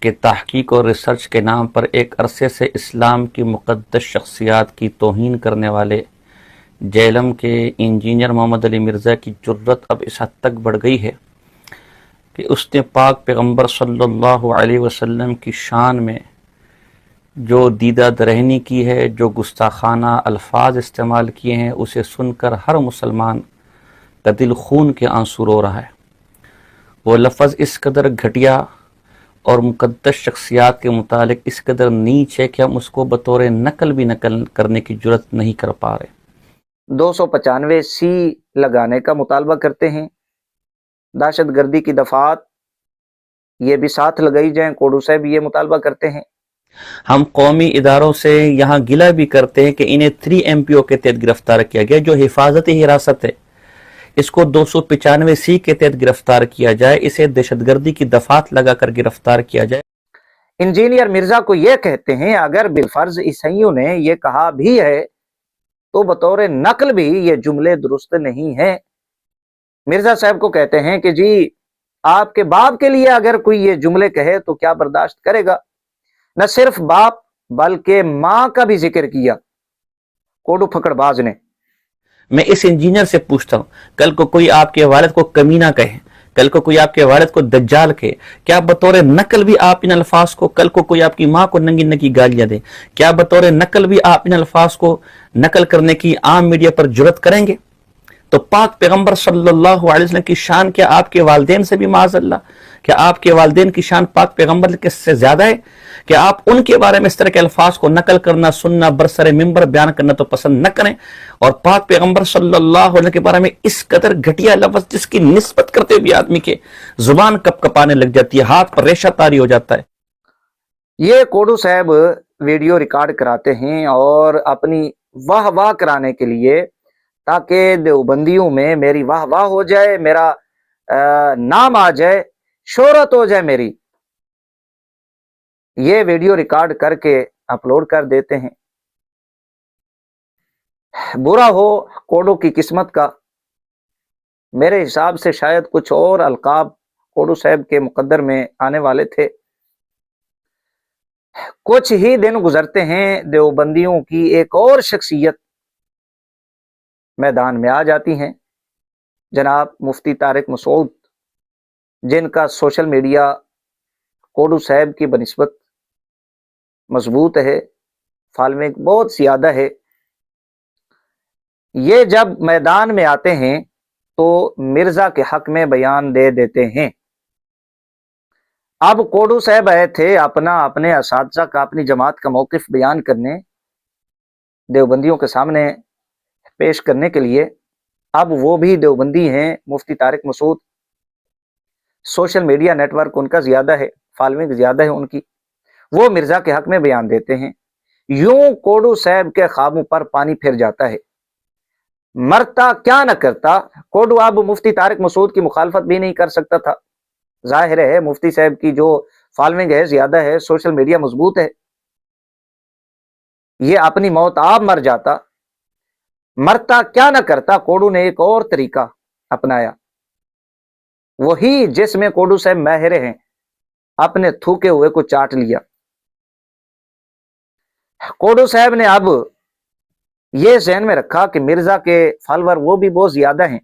کہ تحقیق اور ریسرچ کے نام پر ایک عرصے سے اسلام کی مقدس شخصیات کی توہین کرنے والے جیلم کے انجینئر محمد علی مرزا کی جرت اب اس حد تک بڑھ گئی ہے کہ اس نے پاک پیغمبر صلی اللہ علیہ وسلم کی شان میں جو دیدہ درہنی کی ہے، جو گستاخانہ الفاظ استعمال کیے ہیں، اسے سن کر ہر مسلمان کا دل خون کے آنسو رو رہا ہے۔ وہ لفظ اس قدر گھٹیا اور مقدس شخصیات کے متعلق اس قدر نیچ ہے کہ ہم اس کو بطور نقل بھی نقل کرنے کی جرت نہیں کر پا رہے۔ 295 لگانے کا مطالبہ کرتے ہیں، دہشت گردی کی دفعات یہ بھی ساتھ لگائی جائیں۔ کوڈو صاحب یہ مطالبہ کرتے ہیں۔ ہم قومی اداروں سے یہاں گلہ بھی کرتے ہیں کہ انہیں 3 MPO کے تحت گرفتار کیا گیا، جو حفاظتی حراست ہے، اس کو 295 کے تحت گرفتار کیا جائے، اسے دہشت گردی کی دفعات لگا کر گرفتار کیا جائے۔ انجینئر مرزا کو یہ کہتے ہیں اگر بالفرض عیسائیوں نے یہ کہا بھی ہے تو بطور نقل بھی یہ جملے درست نہیں ہیں۔ مرزا صاحب کو کہتے ہیں کہ جی آپ کے باپ کے لیے اگر کوئی یہ جملے کہے تو کیا برداشت کرے گا؟ نہ صرف باپ بلکہ ماں کا بھی ذکر کیا کوڈو پھکڑ باز نے۔ میں اس انجینئر سے پوچھتا ہوں، کل کو کوئی آپ کے والد کو کمینہ کہے، کل کو کوئی آپ کے والد کو دجال کہے، کیا بطور نقل بھی آپ ان الفاظ کو، کل کو کوئی آپ کی ماں کو ننگی ننگی گالیاں دے، کیا بطور نقل بھی آپ ان الفاظ کو نقل کرنے کی عام میڈیا پر جرت کریں گے؟ تو پاک پیغمبر صلی اللہ علیہ وسلم کی شان کیا آپ کے والدین سے بھی معاذ اللہ، کیا آپ کے والدین کی شان پاک پیغمبر کے سے زیادہ ہے کہ آپ ان کے بارے میں اس طرح کے الفاظ کو نقل کرنا، سننا، برسر ممبر بیان کرنا تو پسند نہ کریں، اور پاک پیغمبر صلی اللہ علیہ وسلم کے بارے میں اس قدر گھٹیا لفظ جس کی نسبت کرتے بھی آدمی کے زبان کپ کپانے لگ جاتی ہے، ہاتھ پر ریشہ طاری ہو جاتا ہے۔ یہ کوڈو صاحب ویڈیو ریکارڈ کراتے ہیں اور اپنی واہ واہ کرانے کے لیے، تاکہ دیوبندیوں میں میری واہ واہ ہو جائے، میرا نام آ جائے، شہرت ہو جائے میری، یہ ویڈیو ریکارڈ کر کے اپلوڈ کر دیتے ہیں۔ برا ہو کوڈو کی قسمت کا، میرے حساب سے شاید کچھ اور القاب کوڈو صاحب کے مقدر میں آنے والے تھے۔ کچھ ہی دن گزرتے ہیں دیوبندیوں کی ایک اور شخصیت میدان میں آ جاتی ہیں، جناب مفتی طارق مسعود، جن کا سوشل میڈیا کوڈو صاحب کی بنسبت مضبوط ہے، فالوئنگ بہت زیادہ ہے۔ یہ جب میدان میں آتے ہیں تو مرزا کے حق میں بیان دے دیتے ہیں۔ اب کوڈو صاحب آئے تھے اپنے اساتذہ کا، اپنی جماعت کا موقف بیان کرنے، دیوبندیوں کے سامنے پیش کرنے کے لیے۔ اب وہ بھی دیوبندی ہیں، مفتی Tariq Masood, social media network ان کا زیادہ ہے، فالوئنگ زیادہ ہے ان کی، وہ مرزا کے حق میں بیان دیتے ہیں۔ یوں کوڈو صاحب کے خوابوں پر پانی پھر جاتا ہے، مرتا کیا نہ کرتا۔ کوڈو اب مفتی طارق مسعود کی مخالفت بھی نہیں کر سکتا تھا، ظاہر ہے مفتی صاحب کی جو فالوئنگ ہے زیادہ ہے، سوشل میڈیا مضبوط ہے، یہ اپنی موت آپ مر جاتا، مرتا کیا نہ کرتا۔ کوڈو نے ایک اور طریقہ اپنایا، وہی جس میں کوڈو صاحب ماہر ہیں، اپنے تھوکے ہوئے کو چاٹ لیا۔ کوڈو صاحب نے اب یہ ذہن میں رکھا کہ مرزا کے فالوور وہ بھی بہت زیادہ ہیں،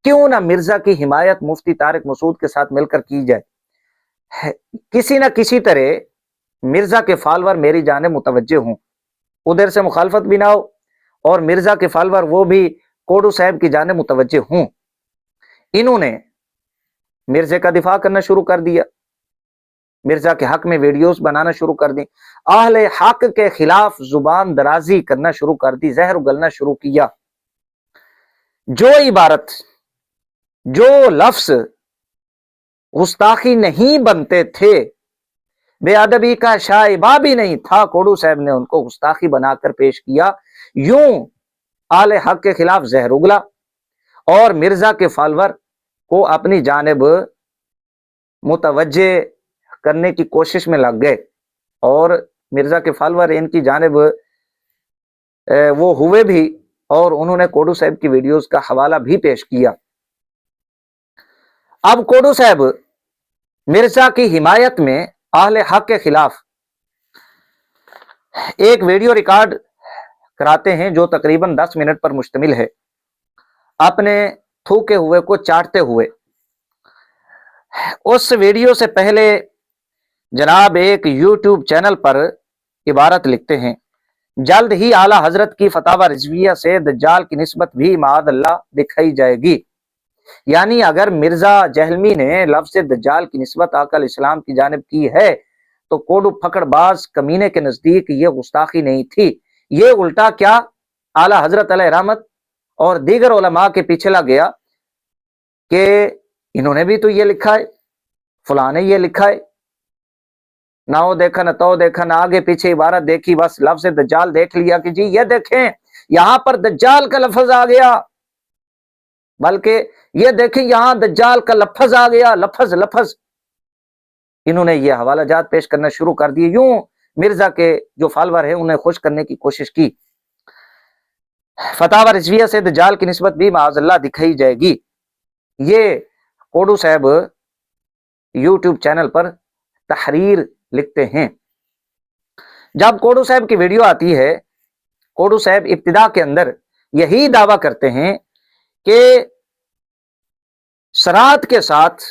کیوں نہ مرزا کی حمایت مفتی طارق مسعود کے ساتھ مل کر کی جائے، کسی نہ کسی طرح مرزا کے فالوور میری جانب متوجہ ہوں، ادھر سے مخالفت بھی نہ ہو، اور مرزا کے فالوور وہ بھی کوڈو صاحب کی جانب متوجہ ہوں۔ انہوں نے مرزا کا دفاع کرنا شروع کر دیا، مرزا کے حق میں ویڈیوز بنانا شروع کر دی، اہل حق کے خلاف زبان درازی کرنا شروع کر دی، زہر اگلنا شروع کیا۔ جو عبارت، جو لفظ گستاخی نہیں بنتے تھے، بے ادبی کا شائبہ بھی نہیں تھا، کوڈو صاحب نے ان کو گستاخی بنا کر پیش کیا۔ یوں اہل حق کے خلاف زہر اگلا اور مرزا کے فالوور کو اپنی جانب متوجہ کرنے کی کوشش میں لگ گئے، اور مرزا کے فالوور ان کی جانب وہ ہوئے بھی، اور انہوں نے کوڈو صاحب کی ویڈیوز کا حوالہ بھی پیش کیا۔ اب کوڈو صاحب مرزا کی حمایت میں اہل حق کے خلاف ایک ویڈیو ریکارڈ کراتے ہیں جو تقریباً 10 منٹ پر مشتمل ہے، اپنے تھوکے ہوئے کو چاٹتے ہوئے۔ اس ویڈیو سے پہلے جناب ایک یوٹیوب چینل پر عبارت لکھتے ہیں، جلد ہی اعلیٰ حضرت کی فتاوی رضویہ سے دجال کی نسبت بھی معاذ اللہ دکھائی جائے گی۔ یعنی اگر مرزا جہلمی نے لفظ دجال کی نسبت آقا علیہ السلام کی جانب کی ہے تو کوڈو پھکڑ باز کمینے کے نزدیک یہ گستاخی نہیں تھی، یہ الٹا کیا اعلیٰ حضرت علیہ رحمت اور دیگر علماء کے پیچھے لگ گیا کہ انہوں نے بھی تو یہ لکھا ہے، فلاں نے یہ لکھا ہے، نہ وہ دیکھا نہ تو دیکھا نہ آگے پیچھے عبارت دیکھی، بس لفظ دجال دیکھ لیا کہ جی یہ دیکھیں یہاں پر دجال کا لفظ آ گیا، بلکہ یہ دیکھیں یہاں دجال کا لفظ آ گیا، لفظ انہوں نے یہ حوالہ جات پیش کرنا شروع کر دیے، یوں مرزا کے جو فالوور ہیں انہیں خوش کرنے کی کوشش کی۔ فتاوی رضویہ سے دجال کی نسبت بھی معاذ اللہ دکھائی جائے گی، یہ کوڈو صاحب یوٹیوب چینل پر تحریر لکھتے ہیں۔ جب کوڈو صاحب کی ویڈیو آتی ہے، کوڈو صاحب ابتدا کے اندر یہی دعویٰ کرتے ہیں کہ صراط کے ساتھ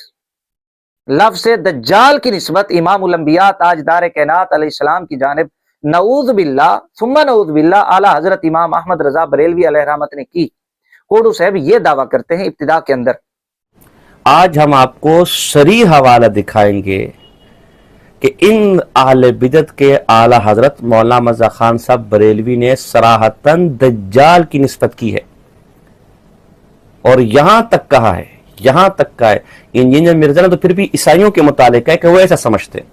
لفظ دجال کی نسبت امام الانبیاء تاجدار کائنات علیہ السلام کی جانب نعوذ باللہ ثم نعوذ باللہ اعلیٰ حضرت امام احمد رضا بریلوی علیہ رحمت نے کی۔ کوڈو صاحب یہ دعویٰ کرتے ہیں ابتدا کے اندر۔ آج ہم آپ کو صریح حوالہ دکھائیں گے کہ ان اہل بدعت کے اعلیٰ حضرت مولانا مرزا خان صاحب بریلوی نے صراحتاً دجال کی نسبت کی ہے، اور یہاں تک کہا ہے، یہاں تک کہا ہے۔ انجینئر مرزا نے تو پھر بھی عیسائیوں کے متعلق ہے کہ وہ ایسا سمجھتے ہیں،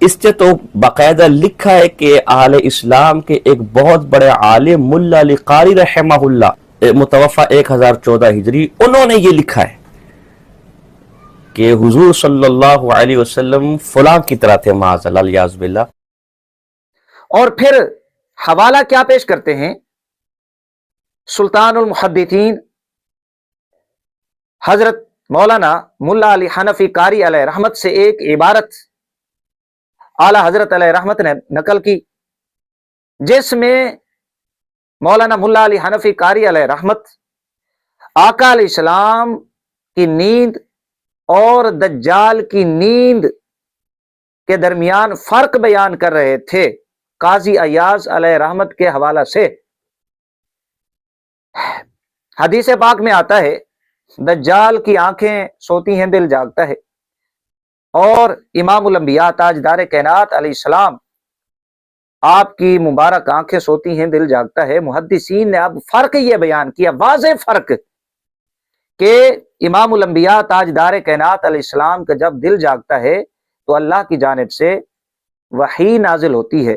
اس سے تو باقاعدہ لکھا ہے کہ اہل اسلام کے ایک بہت بڑے عالم ملا علی قاری رحمہ اللہ متوفہ 1014 ہجری، انہوں نے یہ لکھا ہے کہ حضور صلی اللہ علیہ وسلم فلاں کی طرح تھے، معاذ اللہ الیاذ باللہ۔ اور پھر حوالہ کیا پیش کرتے ہیں؟ سلطان المحدثین حضرت مولانا ملا علی حنفی قاری علیہ رحمت سے ایک عبارت اعلیٰ حضرت علیہ رحمت نے نقل کی، جس میں مولانا ملا علی حنفی قاری علیہ رحمت آقا علیہ السلام کی نیند اور دجال کی نیند کے درمیان فرق بیان کر رہے تھے قاضی ایاز علیہ رحمت کے حوالہ سے۔ حدیث پاک میں آتا ہے دجال کی آنکھیں سوتی ہیں، دل جاگتا ہے، اور امام الانبیاء تاجدار کائنات علیہ السلام آپ کی مبارک آنکھیں سوتی ہیں، دل جاگتا ہے۔ محدثین نے اب فرق یہ بیان کیا، واضح فرق، کہ امام الانبیاء تاجدار کائنات علیہ السلام کا جب دل جاگتا ہے تو اللہ کی جانب سے وحی نازل ہوتی ہے،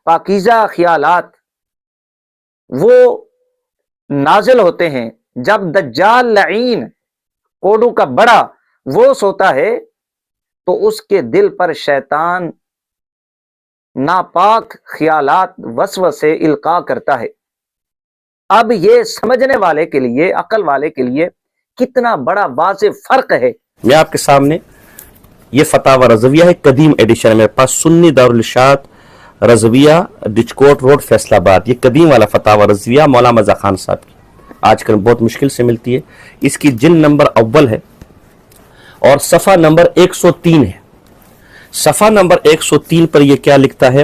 پاکیزہ خیالات وہ نازل ہوتے ہیں۔ جب دجال لعین کوڈو کا بڑا وہ سوتا ہے تو اس کے دل پر شیطان ناپاک خیالات وسوسے القاء کرتا ہے۔ اب یہ سمجھنے والے کے لیے، عقل والے کے لیے کتنا بڑا واضح فرق ہے۔ میں آپ کے سامنے یہ فتاوی رضویہ ہے، قدیم ایڈیشن ہے میرے پاس، سنی دارالارشاد رضویہ ڈچکوٹ روڈ فیصل آباد، یہ قدیم والا فتاوی رضویہ مولانا مرزا خان صاحب کی، آج کل بہت مشکل سے ملتی ہے۔ اس کی جلد نمبر اول ہے اور صفحہ نمبر 103 ہے۔ صفحہ نمبر 103 پر یہ کیا لکھتا ہے؟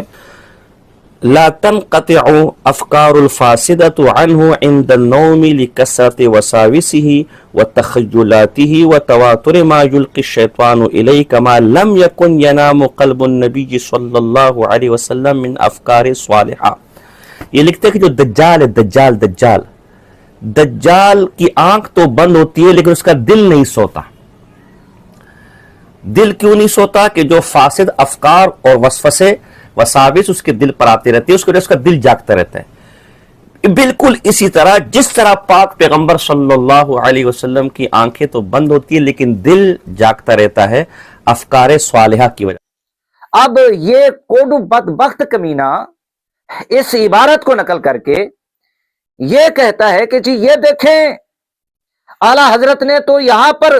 لا تنقطع افکار الفاسدۃ عنہ عند النوم لکثرت وساوسہ وتخیلاته وتواتر ما یلقی الشیطان الیہ کما لم یکن ینام قلب النبی صلی اللہ علیہ وسلم من افکار صالحہ۔ یہ لکھتے ہیں کہ جو دجال ہے، دجال کی آنکھ تو بند ہوتی ہے لیکن اس کا دل نہیں سوتا۔ دل کیوں نہیں سوتا؟ کہ جو فاسد افکار اور وسوسے وساوس اس کے دل پر آتے رہتے ہیں، اس کی وجہ سے اس کا دل جاگتا رہتا ہے۔ بالکل اسی طرح جس طرح پاک پیغمبر صلی اللہ علیہ وسلم کی آنکھیں تو بند ہوتی ہیں لیکن دل جاگتا رہتا ہے افکار صالحہ کی وجہ۔ اب یہ کوڈو بدبخت کمینہ اس عبارت کو نقل کر کے یہ کہتا ہے کہ جی یہ دیکھیں اعلیٰ حضرت نے تو یہاں پر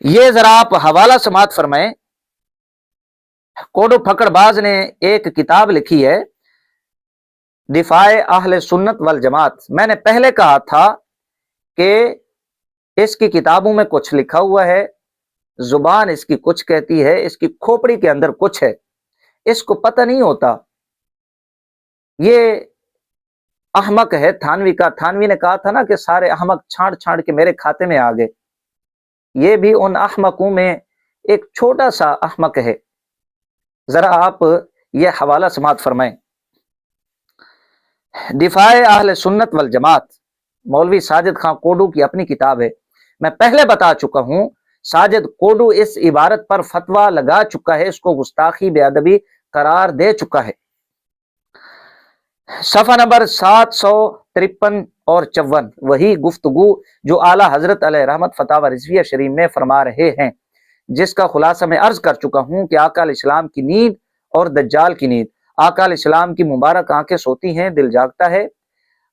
یہ ذرا آپ حوالہ سماعت فرمائیں. کوڈو پھکڑ باز نے ایک کتاب لکھی ہے دفاع اہل سنت والجماعت. میں نے پہلے کہا تھا کہ اس کی کتابوں میں کچھ لکھا ہوا ہے، زبان اس کی کچھ کہتی ہے، اس کی کھوپڑی کے اندر کچھ ہے، اس کو پتہ نہیں ہوتا. یہ احمق ہے تھانوی کا. تھانوی نے کہا تھا نا کہ سارے احمق چھانٹ چھانٹ کے میرے کھاتے میں آ گئے. یہ بھی ان احمقوں میں ایک چھوٹا سا احمق ہے. ذرا آپ یہ حوالہ سماعت فرمائیں. دفاع اہل سنت والجماعت، مولوی ساجد خان کوڈو کی اپنی کتاب ہے. میں پہلے بتا چکا ہوں ساجد کوڈو اس عبارت پر فتویٰ لگا چکا ہے، اس کو گستاخی بے ادبی قرار دے چکا ہے. صفحہ نمبر 753 اور 54 وہی گفتگو جو اعلیٰ حضرت علیہ رحمت فتاوی رضویہ شریف میں فرما رہے ہیں، جس کا خلاصہ میں عرض کر چکا ہوں کہ آقا علیہ السلام کی نیند اور دجال کی نیند. آقا علیہ السلام کی مبارک آنکھیں سوتی ہیں، دل جاگتا ہے،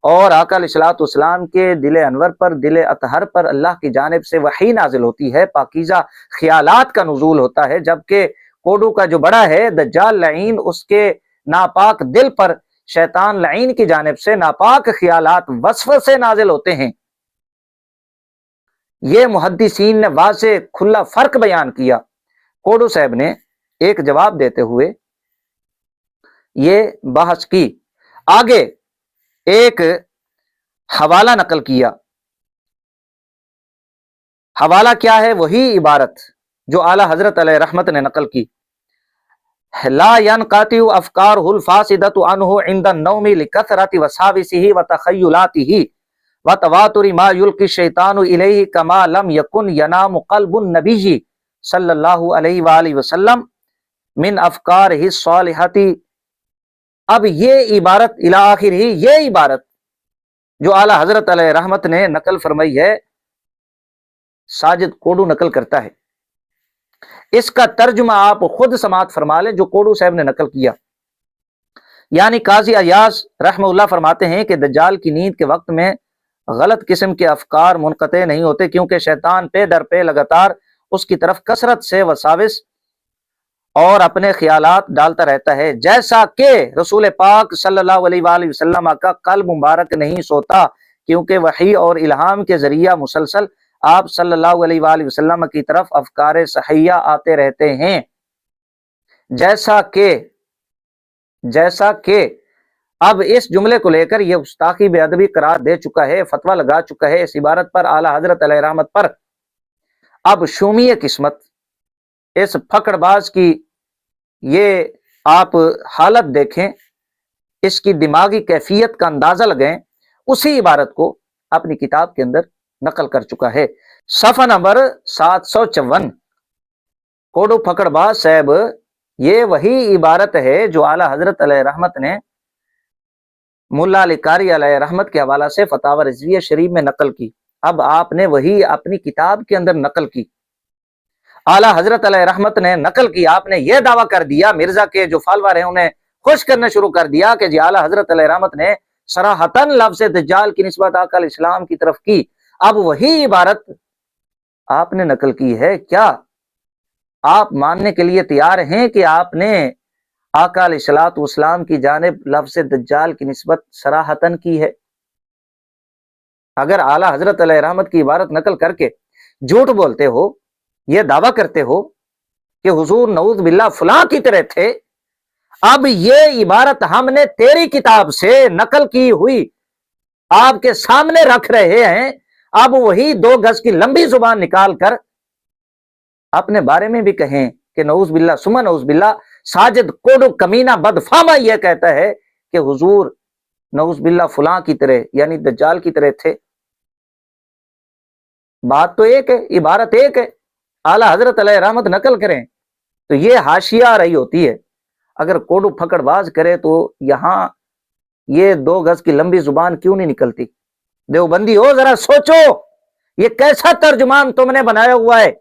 اور آقا علیہ السلام کے دل انور پر، دل اطہر پر اللہ کی جانب سے وحی نازل ہوتی ہے، پاکیزہ خیالات کا نزول ہوتا ہے. جبکہ کوڈو کا جو بڑا ہے دجال لعین، اس کے ناپاک دل پر شیطان لعین کی جانب سے ناپاک خیالات وسوسے سے نازل ہوتے ہیں. یہ محدثین نے واضح کھلا فرق بیان کیا. کوڈو صاحب نے ایک جواب دیتے ہوئے یہ بحث کی. آگے ایک حوالہ نقل کیا. حوالہ کیا ہے؟ وہی عبارت جو اعلیٰ حضرت علیہ رحمت نے نقل کی. لا ينقطع افکارہ الفاسدۃ عنہ عند النوم لکثرۃ وساوسہ وتخیلاته وتواتر ما یلقی الشیطان الیہ کما لم یکن ینام قلب النبی صلی اللہ علیہ وآلہ وسلم من افکارہ الصالحۃ. اب یہ عبارت الی آخر ہی، یہ عبارت جو اعلیٰ حضرت علیہ رحمت نے نقل فرمائی ہے، ساجد کوڈو نقل کرتا ہے. اس کا ترجمہ آپ خود سماعت فرما لیں جو کوڈو صاحب نے نقل کیا. یعنی قاضی ایاز رحمہ اللہ فرماتے ہیں کہ دجال کی نیند کے وقت میں غلط قسم کے افکار منقطع نہیں ہوتے، کیونکہ شیطان پہ در پہ لگاتار اس کی طرف کثرت سے وساوس اور اپنے خیالات ڈالتا رہتا ہے، جیسا کہ رسول پاک صلی اللہ علیہ وآلہ وسلم کا قلب مبارک نہیں سوتا، کیونکہ وحی اور الہام کے ذریعہ مسلسل آپ صلی اللہ علیہ وآلہ وسلم کی طرف افکار صحیحہ آتے رہتے ہیں. جیسا کہ اب اس جملے کو لے کر یہ گستاخی بے ادبی قرار دے چکا ہے، فتویٰ لگا چکا ہے اس عبارت پر اعلیٰ حضرت علیہ رحمت پر. اب شومی قسمت اس پھکڑ باز کی یہ آپ حالت دیکھیں، اس کی دماغی کیفیت کا اندازہ لگائیں. اسی عبارت کو اپنی کتاب کے اندر نقل کر چکا ہے. صفحہ نمبر 754 کوڈو پھکڑ باز صاحب، یہ وہی عبارت ہے جو اعلیٰ حضرت علیہ رحمت نے ملا علی قاری علیہ رحمت کے حوالہ سے فتاوی رضویہ شریف میں نقل کی. اب آپ نے وہی اپنی کتاب کے اندر نقل کی. اعلیٰ حضرت علیہ رحمت نے نقل کی، آپ نے یہ دعویٰ کر دیا، مرزا کے جو فالوور ہیں انہیں خوش کرنا شروع کر دیا کہ جی اعلیٰ حضرت علیہ رحمت نے صراحتاً لفظ دجال کی نسبت آقا علیہ السلام کی طرف کی. اب وہی عبارت آپ نے نقل کی ہے. کیا آپ ماننے کے لیے تیار ہیں کہ آپ نے آقا علیہ السلام کی جانب لفظ دجال کی نسبت صراحتاً کی ہے؟ اگر اعلیٰ حضرت علیہ رحمت کی عبارت نقل کر کے جھوٹ بولتے ہو، یہ دعویٰ کرتے ہو کہ حضور نعوذ باللہ فلاں کی طرح تھے، اب یہ عبارت ہم نے تیری کتاب سے نقل کی ہوئی آپ کے سامنے رکھ رہے ہیں، اب وہی 2 گز کی لمبی زبان نکال کر اپنے بارے میں بھی کہیں کہ نعوذ باللہ ثم نعوذ باللہ ساجد کوڈو کمینہ بدفامہ یہ کہتا ہے کہ حضور نعوذ باللہ فلاں کی طرح یعنی دجال کی طرح تھے. بات تو ایک ہے، عبارت ایک ہے، اعلیٰ حضرت علیہ رحمت نقل کریں تو یہ حاشیہ آ رہی ہوتی ہے. اگر کوڈو پھکڑ باز کرے تو یہاں یہ 2 گز کی لمبی زبان کیوں نہیں نکلتی؟ دیوبندی ہو ذرا سوچو، یہ کیسا ترجمان تم نے بنایا ہوا ہے؟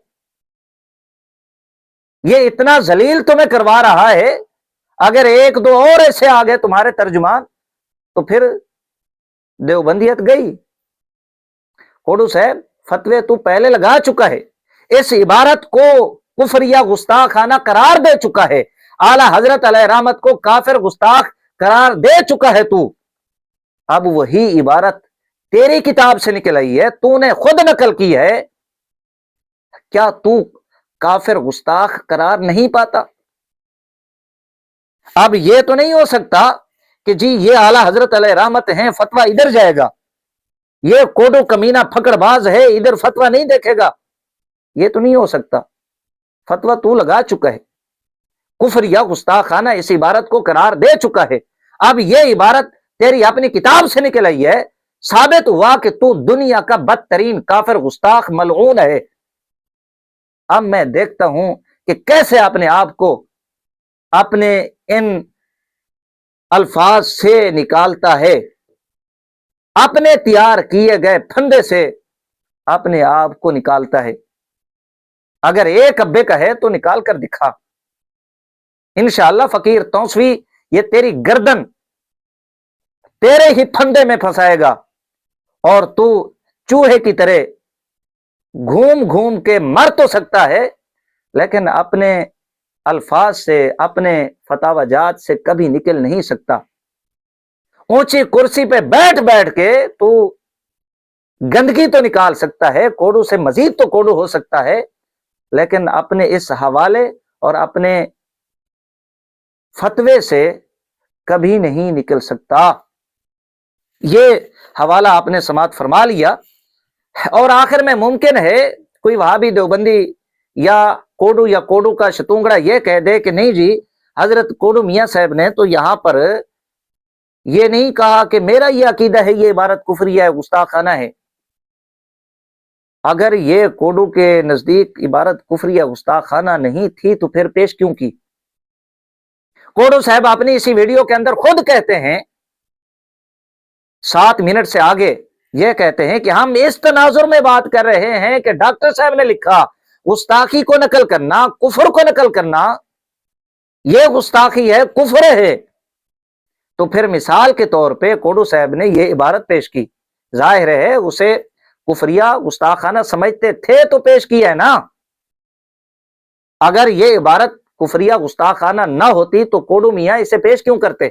یہ اتنا ذلیل تمہیں کروا رہا ہے، اگر 1-2 اور ایسے آگے تمہارے ترجمان تو پھر دیوبندیت گئی. کوڈو صاحب فتوے تو پہلے لگا چکا ہے، اس عبارت کو کفر یا گستاخانہ قرار دے چکا ہے، اعلی حضرت علیہ رحمت کو کافر گستاخ قرار دے چکا ہے تو، اب وہی عبارت تیری کتاب سے نکل آئی ہے، تو نے خود نقل کی ہے، کیا تو کافر گستاخ قرار نہیں پاتا؟ اب یہ تو نہیں ہو سکتا کہ جی یہ اعلی حضرت علیہ رحمت ہیں، فتویٰ ادھر جائے گا، یہ کوڈو کمینہ پھکڑ باز ہے، ادھر فتویٰ نہیں دیکھے گا، یہ تو نہیں ہو سکتا۔ فتویٰ تو لگا چکا ہے، کفر یا گستاخانہ اس عبارت کو قرار دے چکا ہے، اب یہ عبارت تیری اپنی کتاب سے نکل آئی ہے، ثابت ہوا کہ تو دنیا کا بدترین کافر گستاخ ملعون ہے۔ اب میں دیکھتا ہوں کہ کیسے اپنے آپ کو اپنے ان الفاظ سے نکالتا ہے، اپنے تیار کیے گئے پھندے سے اپنے آپ کو نکالتا ہے۔ اگر ایک ابے کا ہے تو نکال کر دکھا، انشاءاللہ فقیر توسوی یہ تیری گردن تیرے ہی پھندے میں پھنسائے گا، اور تو چوہے کی طرح گھوم گھوم کے مر تو سکتا ہے لیکن اپنے الفاظ سے، اپنے فتاوی جات سے کبھی نکل نہیں سکتا۔ اونچی کرسی پہ بیٹھ بیٹھ کے تو گندگی تو نکال سکتا ہے، کوڑو سے مزید تو کوڑو ہو سکتا ہے، لیکن اپنے اس حوالے اور اپنے فتوے سے کبھی نہیں نکل سکتا۔ یہ حوالہ آپ نے سماعت فرما لیا، اور آخر میں ممکن ہے کوئی وہابی دیوبندی یا کوڈو کا شتونگڑا یہ کہہ دے کہ نہیں جی حضرت کوڈو میاں صاحب نے تو یہاں پر یہ نہیں کہا کہ میرا یہ عقیدہ ہے یہ عبارت کفریہ ہے، گستاخانہ ہے۔ اگر یہ کوڈو کے نزدیک عبارت کفریہ گستاخانہ نہیں تھی تو پھر پیش کیوں کی؟ کوڈو صاحب اپنی اسی ویڈیو کے اندر خود کہتے ہیں، 7 منٹ سے آگے یہ کہتے ہیں کہ ہم اس تناظر میں بات کر رہے ہیں کہ ڈاکٹر صاحب نے لکھا گستاخی کو نقل کرنا، کفر کو نقل کرنا یہ گستاخی ہے، کفر ہے۔ تو پھر مثال کے طور پہ کوڈو صاحب نے یہ عبارت پیش کی، ظاہر ہے اسے کفریہ گستاخانہ سمجھتے تھے تو پیش کیا ہے نا۔ اگر یہ عبارت کفریہ گستاخانہ نہ ہوتی تو کوڈو میاں اسے پیش کیوں کرتے؟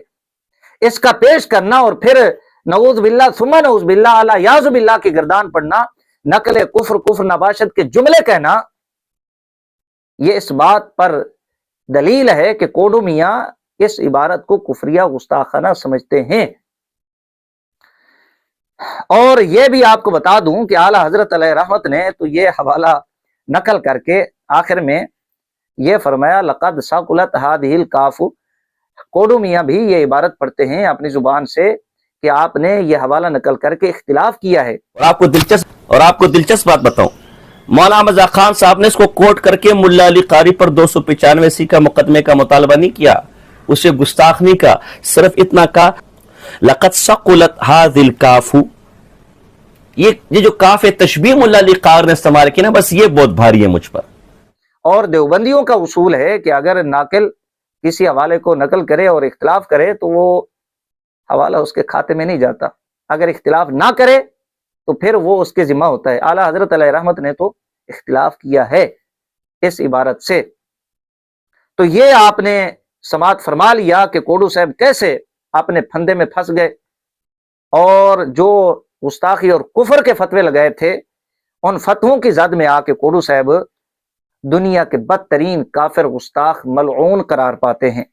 اس کا پیش کرنا اور پھر نعوذ باللہ ثم نعوذ باللہ اعلی یاذ باللہ کی گردان پڑنا، نقل کفر نباشت کے جملے کہنا، یہ اس بات پر دلیل ہے کہ کوڈو میاں اس عبارت کو کفریہ گستاخانہ سمجھتے ہیں۔ اور یہ بھی آپ کو بتا دوں کہ اعلی حضرت علیہ رحمت نے تو یہ حوالہ نقل کر کے آخر میں یہ فرمایا لقد ثقلت هذه الکاف، کوڈو میاں بھی یہ عبارت پڑھتے ہیں اپنی زبان سے کہ آپ نے یہ حوالہ نقل کر کے اختلاف کیا ہے۔ اور آپ کو دلچسپ بات بتاؤں، مولانا مزا خان صاحب نے اس کو کوٹ کر کے ملا علی قاری پر 295 کا مقدمے کا مطالبہ نہیں کیا، اسے گستاخ نہیں کہا، صرف اتنا کہا لقد ثقلت هذه الکاف۔ یہ جو کاف تشبیہ ملا علی قاری نے استعمال کی نا، بس یہ بہت بھاری ہے مجھ پر۔ اور دیوبندیوں کا اصول ہے کہ اگر ناقل کسی حوالے کو نقل کرے اور اختلاف کرے تو وہ حوالہ اس کے کھاتے میں نہیں جاتا، اگر اختلاف نہ کرے تو پھر وہ اس کے ذمہ ہوتا ہے۔ اعلیٰ حضرت علیہ رحمت نے تو اختلاف کیا ہے اس عبارت سے۔ تو یہ آپ نے سماعت فرما لیا کہ کوڈو صاحب کیسے اپنے پھندے میں پھنس گئے، اور جو گستاخی اور کفر کے فتوے لگائے تھے ان فتووں کی زد میں آ کے کوڈو صاحب دنیا کے بدترین کافر گستاخ ملعون قرار پاتے ہیں۔